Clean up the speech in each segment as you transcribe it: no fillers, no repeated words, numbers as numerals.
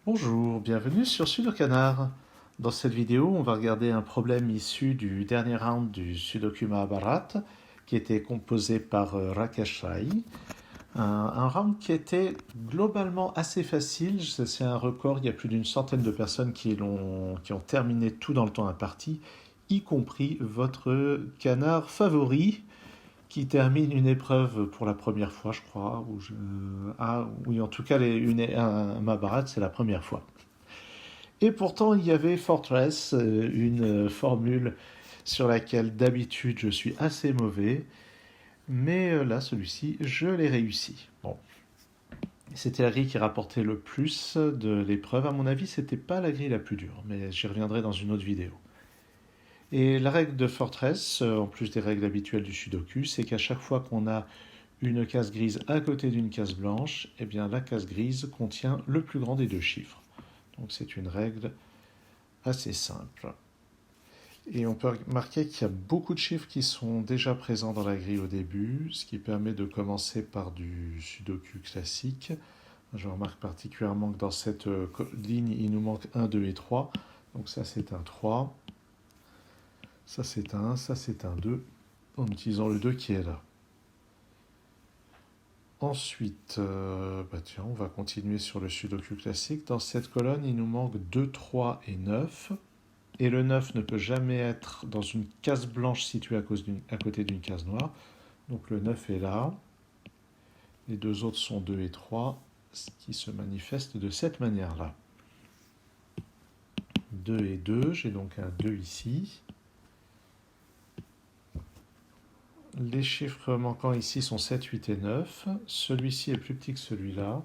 Bonjour, bienvenue sur Sudokanar. Dans cette vidéo, on va regarder un problème issu du dernier round du Sudoku Mahabharat qui était composé par Rakesh Rai. Un round qui était globalement assez facile, c'est un record, il y a plus d'une centaine de personnes qui ont terminé tout dans le temps imparti, y compris votre canard favori qui termine une épreuve pour la première fois, je crois. Ah oui, en tout cas, un Mahabharat, c'est la première fois. Et pourtant, il y avait Fortress, une formule sur laquelle d'habitude je suis assez mauvais, mais là, celui-ci, je l'ai réussi. Bon, c'était la grille qui rapportait le plus de l'épreuve. À mon avis, c'était pas la grille la plus dure, mais j'y reviendrai dans une autre vidéo. Et la règle de Fortress, en plus des règles habituelles du Sudoku, c'est qu'à chaque fois qu'on a une case grise à côté d'une case blanche, eh bien la case grise contient le plus grand des deux chiffres. Donc c'est une règle assez simple. Et on peut remarquer qu'il y a beaucoup de chiffres qui sont déjà présents dans la grille au début, ce qui permet de commencer par du Sudoku classique. Je remarque particulièrement que dans cette ligne, il nous manque 1, 2 et 3. Donc ça c'est un 3, ça c'est un 1, ça c'est un 2, en utilisant le 2 qui est là. Ensuite, tiens, on va continuer sur le Sudoku classique. Dans cette colonne, il nous manque 2, 3 et 9. Et le 9 ne peut jamais être dans une case blanche située à côté d'une case noire. Donc le 9 est là. Les deux autres sont 2 et 3, ce qui se manifeste de cette manière-là. 2 et 2, j'ai donc un 2 ici. Les chiffres manquants ici sont 7, 8 et 9. Celui-ci est plus petit que celui-là.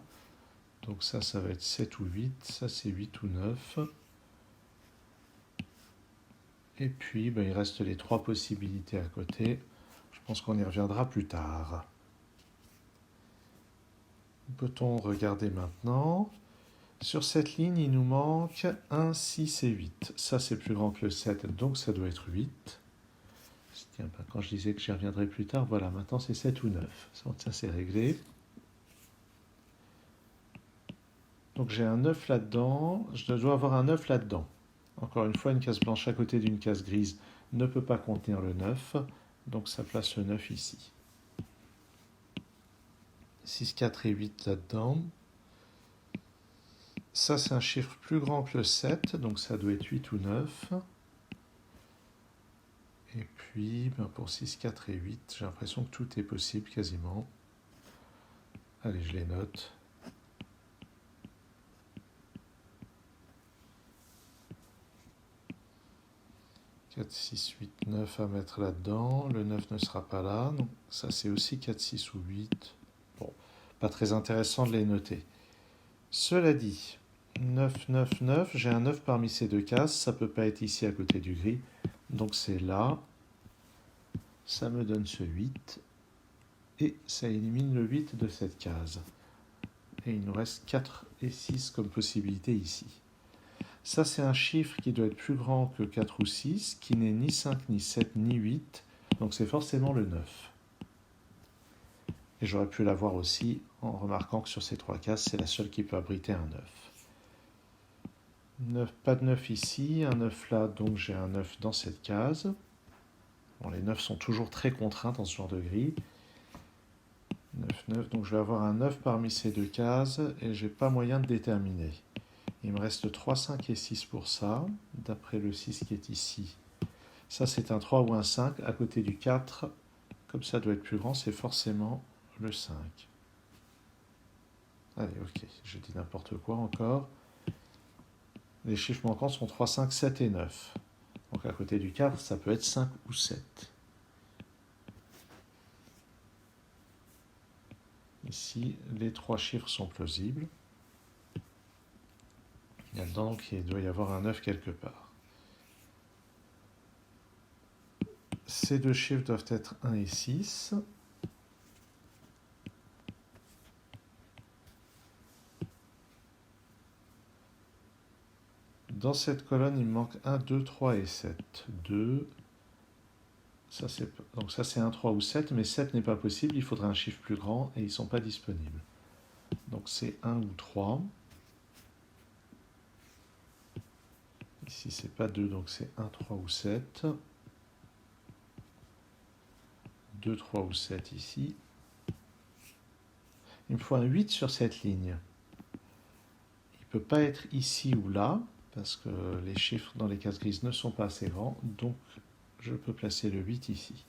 Donc ça va être 7 ou 8. Ça, c'est 8 ou 9. Et puis, il reste les trois possibilités à côté. Je pense qu'on y reviendra plus tard. Peut-on regarder maintenant? Sur cette ligne, il nous manque 1, 6 et 8. Ça, c'est plus grand que le 7, donc ça doit être 8. Tiens, quand je disais que j'y reviendrai plus tard, voilà, maintenant c'est 7 ou 9. Ça, c'est réglé. Donc j'ai un 9 là-dedans. Je dois avoir un 9 là-dedans. Encore une fois, une case blanche à côté d'une case grise ne peut pas contenir le 9. Donc ça place le 9 ici. 6, 4 et 8 là-dedans. Ça, c'est un chiffre plus grand que le 7, donc ça doit être 8 ou 9. Et puis, pour 6, 4 et 8, j'ai l'impression que tout est possible quasiment. Allez, je les note. « 4, 6, 8, 9 à mettre là-dedans. Le 9 ne sera pas là. Donc ça, c'est aussi 4, 6 ou 8. Bon, pas très intéressant de les noter. Cela dit, 9, 9, 9, j'ai un 9 parmi ces deux cases. Ça ne peut pas être ici à côté du gris. Donc c'est là. Ça me donne ce 8. Et ça élimine le 8 de cette case. Et il nous reste 4 et 6 comme possibilité ici. Ça, c'est un chiffre qui doit être plus grand que 4 ou 6, qui n'est ni 5, ni 7, ni 8. Donc c'est forcément le 9. Et j'aurais pu l'avoir aussi en remarquant que sur ces trois cases, c'est la seule qui peut abriter un 9. Pas de 9 ici, un 9 là, donc j'ai un 9 dans cette case. Bon, les 9 sont toujours très contraints dans ce genre de grille. 9, 9, donc je vais avoir un 9 parmi ces deux cases et j'ai pas moyen de déterminer. Il me reste 3, 5 et 6 pour ça, d'après le 6 qui est ici. Ça, c'est un 3 ou un 5. À côté du 4, comme ça doit être plus grand, c'est forcément le 5. Allez, ok, je dis n'importe quoi encore. Les chiffres manquants sont 3, 5, 7 et 9. Donc à côté du 4, ça peut être 5 ou 7. Ici, les trois chiffres sont plausibles. Il y a dedans, donc il doit y avoir un 9 quelque part. Ces deux chiffres doivent être 1 et 6. Dans cette colonne, il me manque 1, 2, 3 et 7. 2. Donc ça, c'est un 3 ou 7, mais 7 n'est pas possible. Il faudrait un chiffre plus grand et ils ne sont pas disponibles. Donc c'est 1 ou 3. Ici, c'est pas 2, donc c'est 1, 3 ou 7. 2, 3 ou 7 ici. Il me faut un 8 sur cette ligne. Il ne peut pas être ici ou là, parce que les chiffres dans les cases grises ne sont pas assez grands, donc je peux placer le 8 ici.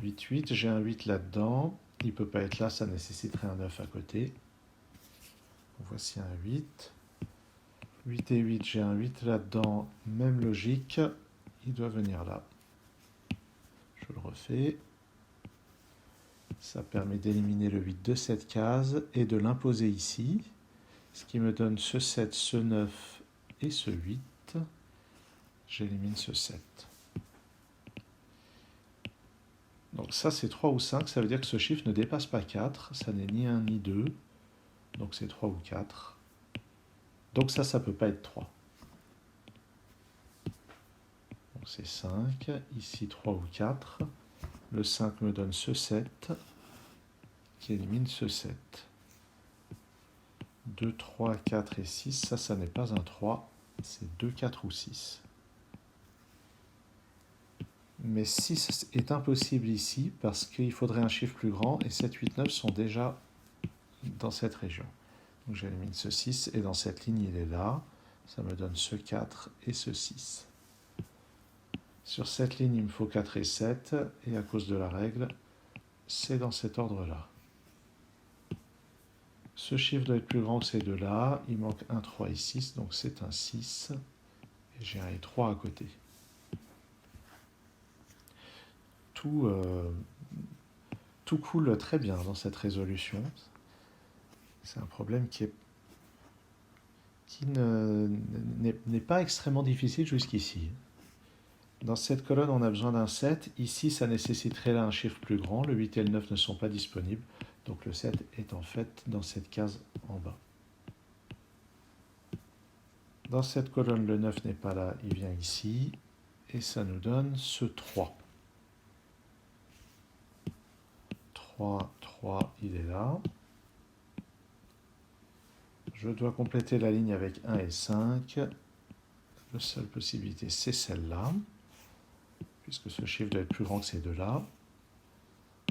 8, 8, j'ai un 8 là-dedans. Il ne peut pas être là, ça nécessiterait un 9 à côté. Voici un 8. 8 et 8, j'ai un 8 là-dedans, même logique. Il doit venir là. Je le refais. Ça permet d'éliminer le 8 de cette case et de l'imposer ici. Ce qui me donne ce 7, ce 9 et ce 8. J'élimine ce 7. Donc ça c'est 3 ou 5, ça veut dire que ce chiffre ne dépasse pas 4. Ça n'est ni 1 ni 2. Donc c'est 3 ou 4. Donc ça ne peut pas être 3. Donc c'est 5. Ici 3 ou 4. Le 5 me donne ce 7 qui élimine ce 7. 2, 3, 4 et 6, ça n'est pas un 3, c'est 2, 4 ou 6. Mais 6 est impossible ici parce qu'il faudrait un chiffre plus grand et 7, 8, 9 sont déjà dans cette région. Donc j'élimine ce 6 et dans cette ligne il est là. Ça me donne ce 4 et ce 6. Sur cette ligne il me faut 4 et 7 et à cause de la règle, c'est dans cet ordre-là. Ce chiffre doit être plus grand que ces deux-là. Il manque 1, 3 et 6, donc c'est un 6. Et j'ai un et 3 à côté. Tout coule très bien dans cette résolution. C'est un problème qui n'est pas extrêmement difficile jusqu'ici. Dans cette colonne, on a besoin d'un 7. Ici, ça nécessiterait là un chiffre plus grand. Le 8 et le 9 ne sont pas disponibles. Donc le 7 est en fait dans cette case en bas. Dans cette colonne, le 9 n'est pas là, il vient ici. Et ça nous donne ce 3. 3, 3, il est là. Je dois compléter la ligne avec 1 et 5. La seule possibilité, c'est celle-là, puisque ce chiffre doit être plus grand que ces deux-là.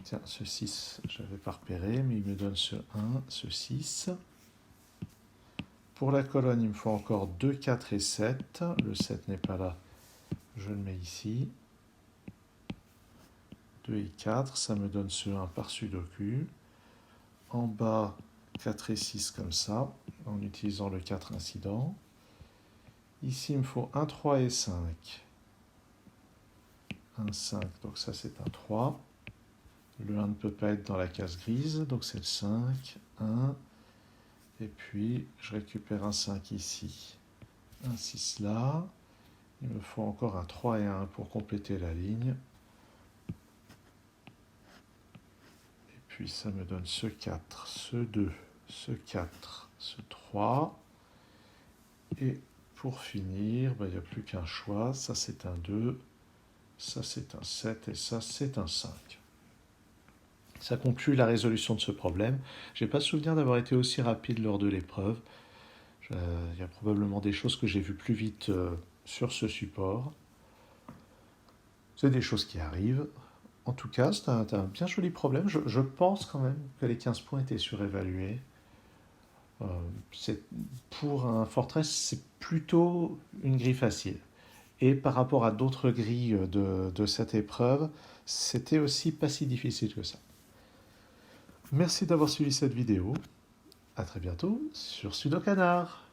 Tiens, ce 6, je n'avais pas repéré, mais il me donne ce 1, ce 6. Pour la colonne, il me faut encore 2, 4 et 7. Le 7 n'est pas là, je le mets ici. 2 et 4, ça me donne ce 1 par sudoku. En bas, 4 et 6 comme ça, en utilisant le 4 incident. Ici, il me faut 1, 3 et 5. 1, 5, donc ça c'est un 3. Le 1 ne peut pas être dans la case grise, donc c'est le 5, 1. Et puis, je récupère un 5 ici, un 6 là. Il me faut encore un 3 et un 1 pour compléter la ligne. Et puis, ça me donne ce 4, ce 2, ce 4, ce 3. Et pour finir, il n'y a plus qu'un choix. Ça, c'est un 2. Ça, c'est un 7. Et ça, c'est un 5. Ça conclut la résolution de ce problème. Je n'ai pas souvenir d'avoir été aussi rapide lors de l'épreuve. Il y a probablement des choses que j'ai vues plus vite sur ce support. C'est des choses qui arrivent. En tout cas, c'est un bien joli problème. Je pense quand même que les 15 points étaient surévalués. Pour un Fortress, c'est plutôt une grille facile. Et par rapport à d'autres grilles de cette épreuve, c'était aussi pas si difficile que ça. Merci d'avoir suivi cette vidéo. À très bientôt sur Sudokanar.